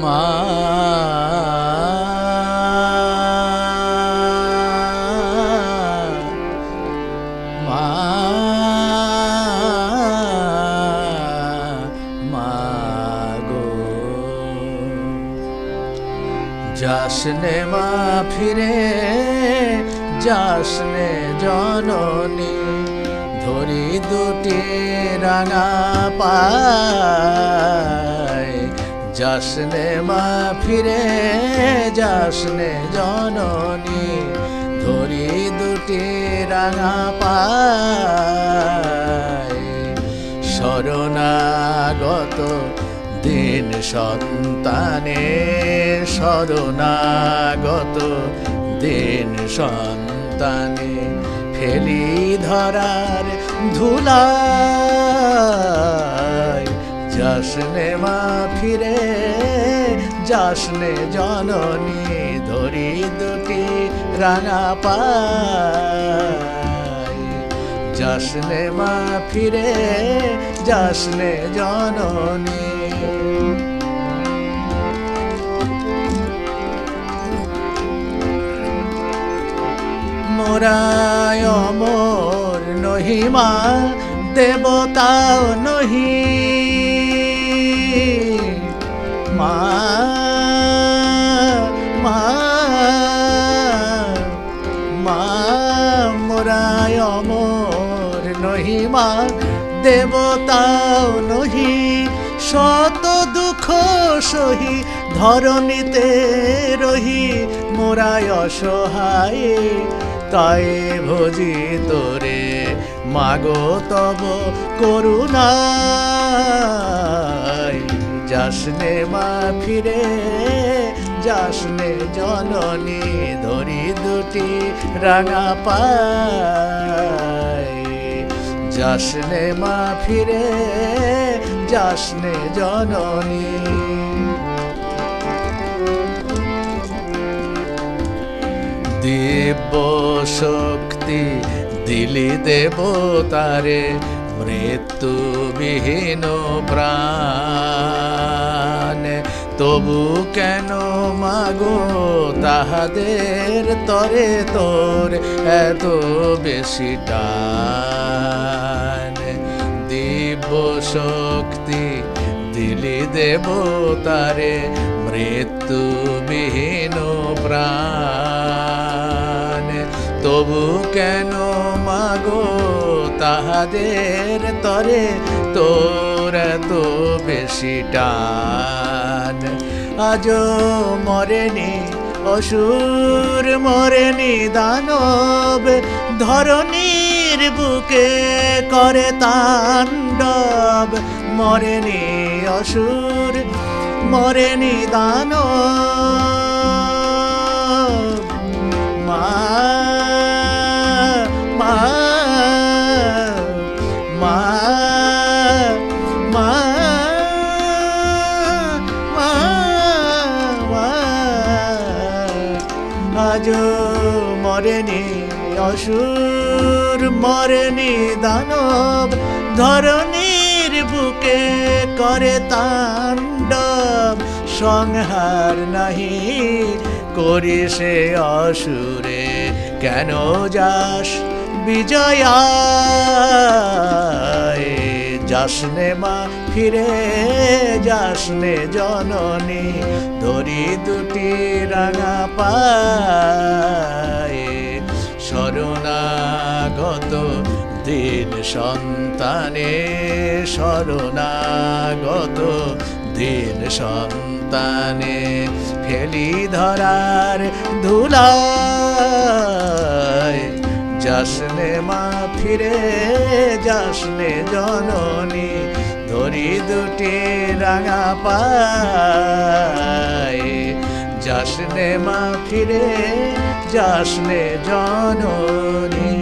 মা মা মা গো যাসনে মা ফিরে যাসনে জননী ধরি দুটি রাঙা পায় যাসনে মা ফিরে যাসনে জননী ধরি দুটি রাঙা পায় শরণাগত দিন সন্তানে শরণাগত দিন সন্তানে ফেলি ধরার ধুলায় যাসনে মা ফিরে যাসনে জননী ধরি দুটি রাঙা পায় যাসনে মা ফিরে যাসনে জননী মোরায় অমর নহি মা দেবতাও নহি মা মা মা মোরায় অমর নহি মা দেবতাও নহি শত দুঃখ সহি ধরণীতে রহি মোরায় অসহায় তাই ভজি তোরে মাগো তব করুণায় যাসনে মা ফিরে যাসনে জননী ধরি দুটি রাঙা পায় যাসনে মা ফিরে যাসনে জননী দিব্য শক্তি দিলি দেবতারে মৃত্যুবিহীন প্রাণ তবু কেন মাগো তাহাদের তরে তোর এত বেশি টান দিব্য শক্তি দিলি দেবতারে মৃত্যুবিহীন প্রাণ তবু কেন মাগো তাহাদের তরে তোর এত বেশি টান আজও মরেনি অসুর মরেনি দানব ধরণীর বুকে করে তাণ্ডব মরেনি অসুর মরেনি দানব মা মা মা মা মা আজও মরেনি অসুর মরেনি দানব ধরণীর বুকে করে তাণ্ডব সংহার নাহি করি সে অসুরে কেন যাস বিজয়ায় যাসনে মা ফিরে যাসনে জননী ধরি দুটি রাঙা পায় শরণাগত দিন সন্তানে শরণাগত দিন সন্তানে ফেলি ধরার ধুলায় যাসনে মা ফিরে যাসনে জননী ধরি দুটি রাঙা পায় যাসনে মা ফিরে যাসনে জননী।